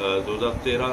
2013,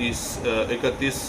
31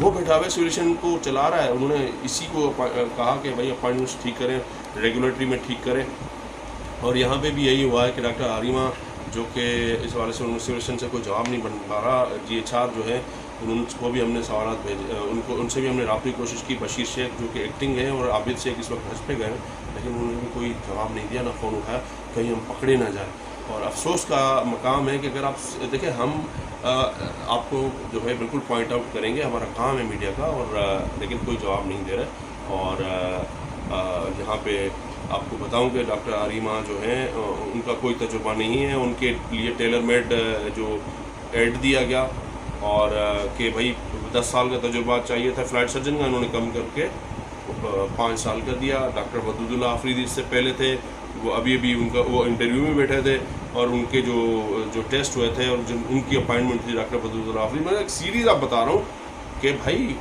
وہ بیٹھا ہوا سیولیشن کو چلا رہا ہے. انہوں نے اسی کو کہا کہ بھائی اپائنٹمنٹس ٹھیک کریں, ریگولیٹری میں ٹھیک کریں. اور یہاں پہ بھی یہی ہوا ہے کہ ڈاکٹر عریمہ جو کہ اس حوالے سے سیولیشن سے کوئی جواب نہیں بن پا رہا, GHR جو ہے ان کو بھی ہم نے سوالات بھیجے, ان سے بھی ہم نے رابطے کی کوشش کی. بشیر شیخ جو کہ ایکٹنگ ہے اور عابد شیخ اس وقت حج پہ گئے, لیکن انہوں نے بھی کوئی جواب نہیں دیا, نہ فون اٹھایا, کہیں ہم پکڑے نہ جائیں. اور افسوس کا مقام ہے کہ اگر آپ دیکھیں, ہم آپ کو جو ہے بالکل پوائنٹ آؤٹ کریں گے, ہمارا کام ہے میڈیا کا, اور لیکن کوئی جواب نہیں دے رہے. اور یہاں پہ آپ کو بتاؤں کہ ڈاکٹر عریمہ جو ہیں ان کا کوئی تجربہ نہیں ہے. ان کے لیے ٹیلر میڈ جو ایڈ دیا گیا, اور کہ بھائی 10 سال کا تجربہ چاہیے تھا فلائٹ سرجن کا, انہوں نے کم کر کے 5 سال کا دیا. ڈاکٹر ودود اللہ آفریدی اس سے پہلے تھے, وہ ابھی ان کا وہ انٹرویو میں بیٹھے تھے, اور ان کے جو ٹیسٹ ہوئے تھے اور ان کی اپائنٹمنٹ تھی ڈاکٹر ودود اللہ آفریدی. میں ایک سیریز آپ بتا رہا ہوں کہ بھائی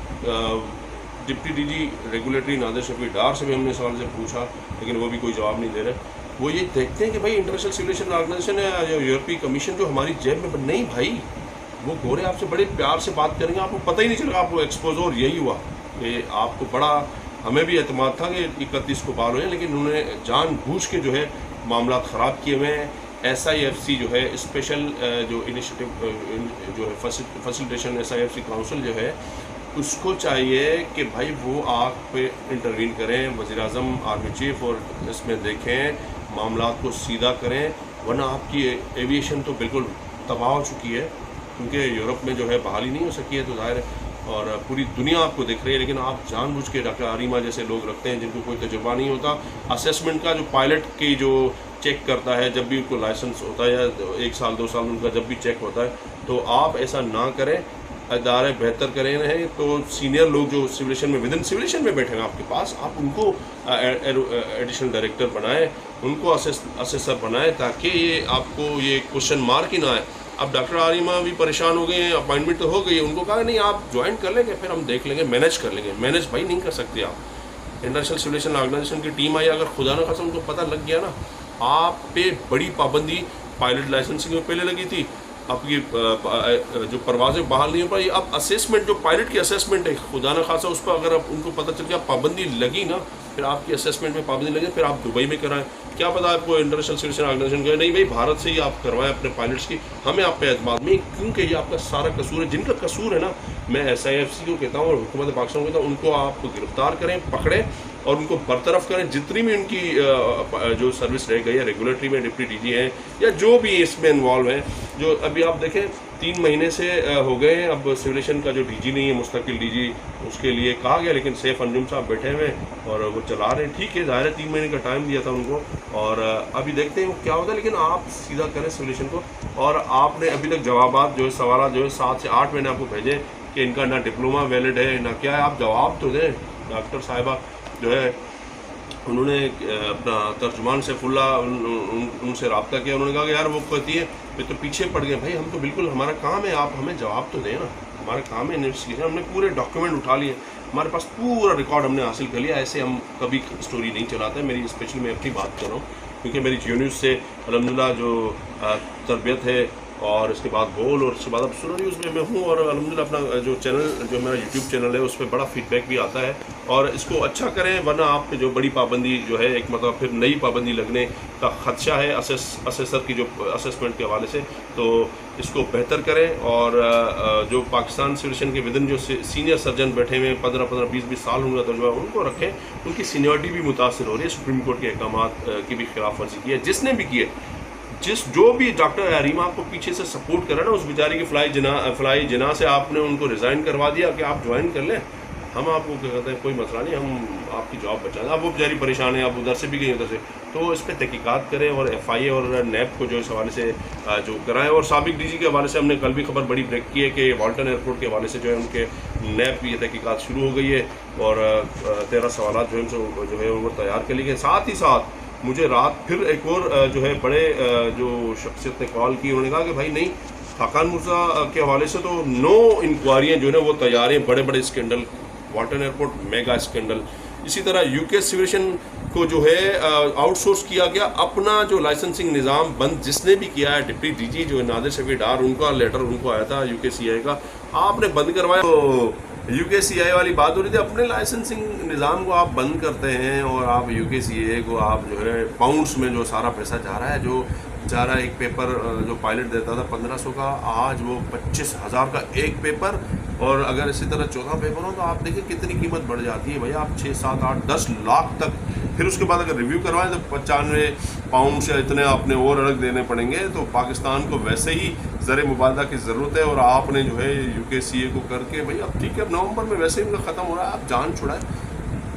ڈپٹی DG ریگولیٹری نادر شفیع ڈار سے بھی ہم نے سوال سے پوچھا, لیکن وہ بھی کوئی جواب نہیں دے رہے. وہ یہ دیکھتے ہیں کہ بھائی انٹرنیشنل سیولیشن آرگنائزیشن ہے یا یورپی کمیشن جو ہماری جیب میں, نہیں بھائی, وہ گورے آپ سے بڑے پیار سے بات کریں گے, آپ کو پتہ ہی نہیں چلے گا آپ کو ایکسپوز. اور یہی ہوا کہ آپ کو بڑا, ہمیں بھی اعتماد تھا کہ 31 کو بال ہوئے, لیکن انہوں نے جان بوجھ کے جو ہے معاملات خراب کیے ہوئے ہیں. SIFC جو ہے اسپیشل جو انیشیٹو جو ہے فیسیلیٹیشن SIFC کاؤنسل جو ہے, اس کو چاہیے کہ بھائی وہ آپ پہ انٹروین کریں, وزیر اعظم, آرمی چیف, اور اس میں دیکھیں معاملات کو سیدھا کریں, ورنہ آپ کی ایویشن تو بالکل تباہ ہو چکی ہے, کیونکہ یورپ میں جو ہے بحالی نہیں ہو سکی ہے, تو ظاہر ہے, اور پوری دنیا آپ کو دیکھ رہی ہے. لیکن آپ جان بوجھ کے ڈاکٹر عریمہ جیسے لوگ رکھتے ہیں جن کو کوئی تجربہ نہیں ہوتا. اسیسمنٹ کا جو پائلٹ کی جو چیک کرتا ہے, جب بھی ان کو لائسنس ہوتا ہے یا 1 سال 2 سال ان کا جب بھی چیک ہوتا ہے, تو آپ ایسا نہ کریں, ادارے بہتر کریں ہیں. تو سینئر لوگ جو سیولیشن میں ودن سیولیشن میں بیٹھے ہیں آپ کے پاس, آپ ان کو ایڈیشنل ڈائریکٹر بنائیں, ان کو اسیسر بنائیں, تاکہ یہ آپ کو یہ کوشچن مارک ہی نہ آئے. اب ڈاکٹر عریمہ بھی پریشان ہو گئے ہیں, اپائنٹمنٹ تو ہو گئی ہے, ان کو کہا نہیں آپ جوائن کر لیں گے, پھر ہم دیکھ لیں گے, مینیج کر لیں گے. مینیج بھائی نہیں کر سکتے آپ. انٹرنیشنل سیولیشن آرگنائزیشن کی ٹیم آئی, اگر خدا نہ خاصا ان کو پتہ لگ گیا نا, آپ پہ بڑی پابندی پائلٹ لائسنسنگ میں پہلے لگی تھی, اب یہ جو پروازیں بحال نہیں ہو پائی, اب اسیسمنٹ جو پائلٹ کی اسیسمنٹ ہے, خدا نہ خاصا اس پر اگر اب ان کو پتہ چل گیا پابندی لگی نا, پھر آپ کی اسیسمنٹ میں پابندی لگے, پھر آپ دبئی میں کرائیں. کیا پتا آپ کو انٹرنیشنل سیولیشن آرگنائزیشن کو نہیں بھائی بھارت سے ہی آپ کروائیں اپنے پائلٹس کی, ہمیں آپ پہ اعتماد نہیں, کیونکہ یہ آپ کا سارا قصور ہے. جن کا قصور ہے نا, میں SIFC کو کہتا ہوں اور حکومت پاکستان کو کہتا ہوں, ان کو آپ گرفتار کریں, پکڑیں اور ان کو برطرف کریں. جتنی بھی ان کی جو سروس رہ گئی ہے ریگولیٹری میں, ڈپٹی DG ہیں یا جو بھی اس میں انوالو ہیں, جو ابھی آپ دیکھیں 3 مہینے سے ہو گئے ہیں, اب سیولیشن کا جو DG نہیں ہے, مستقل DG, اس کے لیے کہا گیا, لیکن سیف انجم صاحب بیٹھے ہوئے اور وہ چلا رہے ہیں. ٹھیک ہے, ظاہر ہے 3 مہینے کا ٹائم دیا تھا ان کو, اور ابھی دیکھتے ہیں وہ کیا ہوتا ہے. لیکن آپ سیدھا کریں سیولیشن کو. اور آپ نے ابھی تک جوابات جو ہے, سوالات جو ہے 7 سے 8 میں نے آپ کو بھیجے کہ ان کا نہ ڈپلوما ویلڈ ہے نہ کیا ہے, آپ جواب تو دیں. ڈاکٹر صاحبہ جو ہے انہوں نے اپنا ترجمان سیف اللہ ان سے رابطہ کیا, انہوں نے کہا کہ یار وہ کہتی ہے میں تو پیچھے پڑ گئے. بھائی ہم تو بالکل, ہمارا کام ہے, آپ ہمیں جواب تو دیں نا, ہمارا کام ہے انویسٹیگیشن. ہم نے پورے ڈاکیومنٹ اٹھا لیے, ہمارے پاس پورا ریکارڈ ہم نے حاصل کر لیا. ایسے ہم کبھی اسٹوری نہیں چلاتے. میری اسپیشلی میں اپنی بات کر رہا ہوں, کیونکہ میری جیو نیوز سے الحمدللہ جو تربیت ہے, اور اس کے بعد بول, اور اس کے بعد اب سنا نیوز میں ہوں, اور الحمدللہ اپنا جو چینل, جو میرا یوٹیوب چینل ہے, اس پہ بڑا فیڈ بیک بھی آتا ہے. اور اس کو اچھا کریں, ورنہ آپ پہ جو بڑی پابندی جو ہے, ایک مطلب پھر نئی پابندی لگنے کا خدشہ ہے اسیسر کی جو اسیسمنٹ کے حوالے سے. تو اس کو بہتر کریں, اور جو پاکستان سیولیشن کے ودن جو سینئر سرجن بیٹھے ہوئے 15 20 سال ہوں گا تجربہ, ان کو رکھیں. ان کی سینیورٹی بھی متاثر ہو رہی ہے, سپریم کورٹ کے احکامات کی بھی خلاف ورزی کی ہے, جس نے بھی کی ہے. جو بھی ڈاکٹر عریمہ آپ کو پیچھے سے سپورٹ کر رہا ہے نا, اس بیچاری کی فلائی جناح سے آپ نے ان کو ریزائن کروا دیا کہ آپ جوائن کر لیں. ہم آپ کو کیا کہتے ہیں, کوئی مسئلہ نہیں, ہم آپ کی جاب بچا دیں. اب وہ بیچاری پریشان ہے, آپ ادھر سے بھی گئی ادھر سے, تو اس پہ تحقیقات کریں, اور FIA اور نیب کو جو اس حوالے سے جو کرائیں. اور سابق DG کے حوالے سے ہم نے کل بھی خبر بڑی بریک کی ہے کہ والٹن ایئرپورٹ کے حوالے سے جو ہے ان کے نیب کی یہ تحقیقات شروع ہو گئی ہے, اور 13 سوالات جو ہے وہ تیار کر لی گئے. ساتھ ہی ساتھ مجھے رات پھر ایک اور جو ہے بڑے جو شخصیت نے کال کی, انہوں نے کہا کہ بھائی نہیں, خاقان مرزا کے حوالے سے تو 9 انکوائریاں جو ہے وہ تیار ہیں, بڑے بڑے scandal, Walton airport mega scandal. اسی طرح UK سیولیشن کو جو ہے آؤٹ سورس کیا گیا, اپنا جو لائسنسنگ نظام بند جس نے بھی کیا ہے, ڈپٹی DG جو نادر شفیع ڈار, ان کا لیٹر ان کو آیا تھا UK CI کا, آپ نے بند کروایا. تو UKCA والی بات ہو رہی تھی. اپنے لائسنسنگ نظام کو آپ بند کرتے ہیں اور آپ UKCA کو آپ جو ہے پاؤنڈس میں جو سارا پیسہ جا رہا ہے, جو جا رہا ہے ایک پیپر جو پائلٹ دیتا تھا 1500 کا, آج وہ 25,000 کا ایک پیپر. اور اگر اسی طرح 14 پیپر ہو تو آپ دیکھیں کتنی قیمت بڑھ جاتی ہے بھائی, آپ 6, 7, 8, 10 لاکھ تک. پھر اس کے بعد اگر ریویو کروائیں تو 95 پاؤنڈ سے اتنے آپ نے اور الگ دینے پڑیں گے. تو پاکستان کو ویسے ہی زر مبادلہ کی ضرورت ہے, اور آپ نے جو ہے UKCA کو کر کے بھائی اب ٹھیک ہے, اب نومبر میں ویسے ہی ان کا ختم ہو رہا ہے, آپ جان چھڑائیں.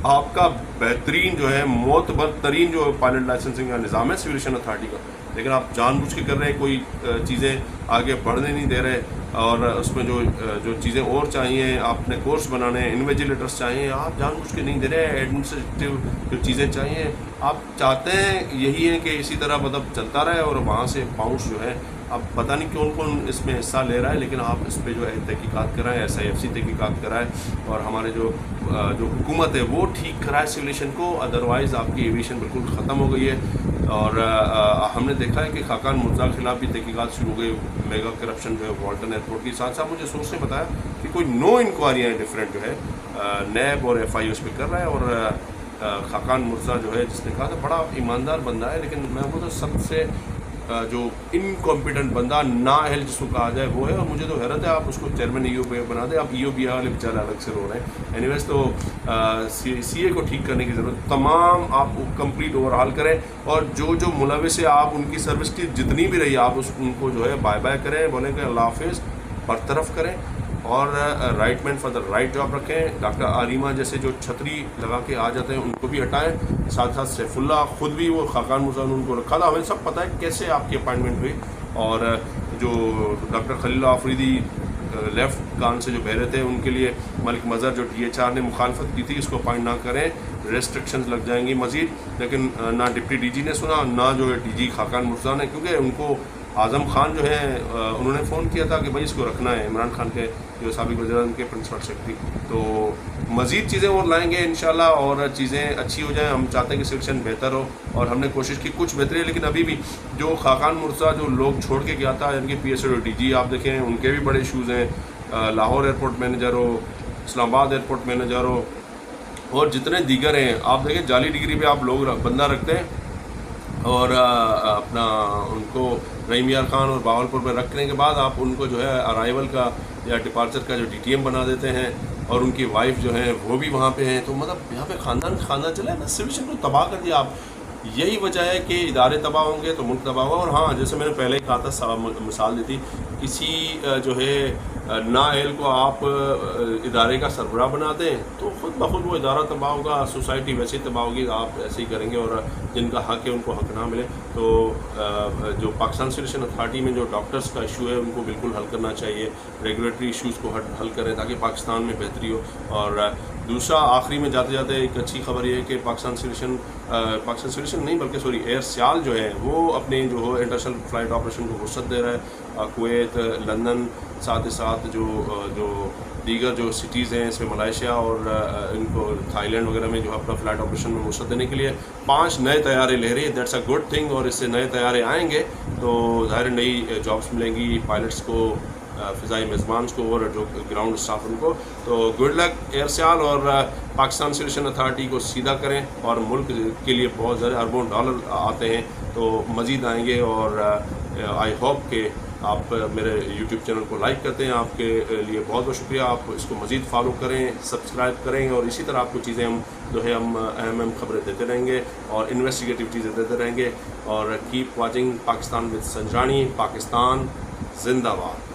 آپ کا بہترین جو ہے معتبر ترین جو پائلٹ لائسنسنگ کا نظام ہے سول ایویشن اتھارٹی کا, لیکن آپ جان بوجھ کے کر رہے ہیں, کوئی چیزیں آگے بڑھنے نہیں دے رہے. اور اس میں جو چیزیں اور چاہیے, آپ نے کورس بنانے ہیں, انویجیلیٹرس چاہیے, آپ جان بوجھ کے نہیں دے رہے ہیں. ایڈمنسٹریٹیو جو چیزیں چاہیے, آپ چاہتے ہیں یہی ہے کہ اسی طرح مطلب چلتا رہے, اور وہاں سے پاؤنڈس جو ہے اب پتہ نہیں کون کون اس میں حصہ لے رہا ہے, لیکن آپ اس پہ جو ہے تحقیقات کرائیں, SIFC تحقیقات کرائیں, اور ہمارے جو حکومت ہے وہ ٹھیک کرائے سیولیشن کو. ادروائز آپ کی ایویشن بالکل ختم ہو گئی ہے. اور ہم نے دیکھا ہے کہ خاقان مرزا کے خلاف بھی تحقیقات شروع ہو گئی, میگا کرپشن جو ہے والٹن ایئرپورٹ کی. ساتھ ساتھ مجھے سورس نے بتایا کہ کوئی 9 انکوائریاں ڈفرینٹ جو ہے نیب اور FI اس پہ کر رہا ہے. اور خاقان مرزا جو ہے, جس نے کہا تھا بڑا ایماندار بندہ ہے, لیکن میں وہ تو سب سے جو انکمپیٹنٹ بندہ, نااہل جس کو کہا جائے وہ ہے. اور مجھے تو حیرت ہے آپ اس کو چیئرمین EOB بنا دیں. آپ EOB والے بیچارے الگ سے رو رہے ہیں. اینیویز تو CA کو ٹھیک کرنے کی ضرورت, تمام آپ کمپلیٹ اوور ہال کریں, اور جو ملوث ہے آپ ان کی سروس کی جتنی بھی رہی آپ ان کو جو ہے بائے بائے کریں, بولیں کہ اللہ حافظ, برطرف کریں, اور right man for the right job رکھیں. ڈاکٹر عریمہ جیسے جو چھتری لگا کے آ جاتے ہیں ان کو بھی ہٹائیں. ساتھ ساتھ سیف اللہ خود بھی وہ خاقان مرزا نے ان کو رکھا تھا. ہمیں سب پتہ ہے کیسے آپ کی اپائنٹمنٹ ہوئی. اور جو ڈاکٹر خلیل اللہ آفریدی لیفٹ کان سے جو بہرے تھے, ان کے لیے ملک مظہر جو DHR نے مخالفت کی تھی, اس کو اپائنٹ نہ کریں, ریسٹرکشنز لگ جائیں گی مزید. لیکن نہ ڈپٹی DG نے سنا, نہ جو ہے DG خاقان مرزا نے, کیونکہ ان کو اعظم خان جو ہے انہوں نے فون کیا تھا کہ بھائی اس کو رکھنا ہے, عمران خان کے جو سابق وزیر اعظم کے پرنسپل سیکرٹری. تو مزید چیزیں اور لائیں گے انشاءاللہ, اور چیزیں اچھی ہو جائیں. ہم چاہتے ہیں کہ سیکشن بہتر ہو, اور ہم نے کوشش کی کچھ بہتری ہے, لیکن ابھی بھی جو خاقان مرزا جو لوگ چھوڑ کے گیا تھا, ان کے PSO اور DG آپ دیکھیں ان کے بھی بڑے ایشوز ہیں. لاہور ایئرپورٹ مینیجر ہو, اسلام آباد ایئرپورٹ مینیجر ہو, اور جتنے دیگر ہیں, آپ دیکھیں جعلی ڈگری پہ آپ لوگ بندہ رکھتے ہیں, اور اپنا ان کو رحیم یار خان اور باولپور میں رکھنے کے بعد آپ ان کو جو ہے ارائیول کا یا ڈپارچر کا جو DTM بنا دیتے ہیں, اور ان کی وائف جو ہیں وہ بھی وہاں پہ ہیں. تو مطلب یہاں پہ خاندان چلے نا, سیولیشن کو تباہ کر دیا آپ. یہی وجہ ہے کہ ادارے تباہ ہوں گے تو ملک تباہ ہوگا. اور ہاں, جیسے میں نے پہلے ہی کہا تھا, مثال دی تھی, کسی جو ہے نااہل کو آپ ادارے کا سربراہ بنا دیں تو خود بخود وہ ادارہ تباہ ہوگا, سوسائٹی ویسے ہی تباہ ہوگی. آپ ایسے ہی کریں گے, اور جن کا حق ہے ان کو حق نہ ملے. تو جو پاکستان سیولیشن اتھارٹی میں جو ڈاکٹرز کا ایشو ہے ان کو بالکل حل کرنا چاہیے. ریگولیٹری ایشوز کو حل کریں تاکہ پاکستان میں بہتری ہو. اور دوسرا, آخری میں جاتے جاتے ایک اچھی خبر یہ ہے کہ پاکستان سیولیشن نہیں بلکہ ایئر سیال جو ہے وہ اپنے جو ہو انٹرنیشنل فلائٹ آپریشن کو وسعت دے رہا ہے. کویت, لندن, ساتھ ہی ساتھ جو دیگر جو سٹیز ہیں اس میں ملائیشیا اور ان کو تھائی لینڈ وغیرہ میں جو اپنا فلائٹ آپریشن میں وسعت دینے کے لیے 5 نئے طیارے لے رہی ہے. That's a good thing. اور اس سے نئے طیارے آئیں گے تو ظاہر نئی جابس ملیں گی پائلٹس کو, فضائی میزبان کو, اور جو گراؤنڈ اسٹاف ان کو. تو گڈ لک ایئر سیال, اور پاکستان سیولیشن اتھارٹی کو سیدھا کریں. اور ملک کے لیے بہت زیادہ اربوں ڈالر آتے ہیں, تو مزید آئیں گے. اور آئی ہوپ کہ آپ میرے YouTube چینل کو لائک کرتے ہیں. آپ کے لیے بہت بہت شکریہ. آپ اس کو مزید فالو کریں, سبسکرائب کریں, اور اسی طرح آپ کو چیزیں ہم جو ہے ہم اہم خبریں دیتے رہیں گے اور انویسٹیگیٹو چیزیں دیتے رہیں گے. اور keep watching Pakistan with Sanjrani. Pakistan زندہ باد.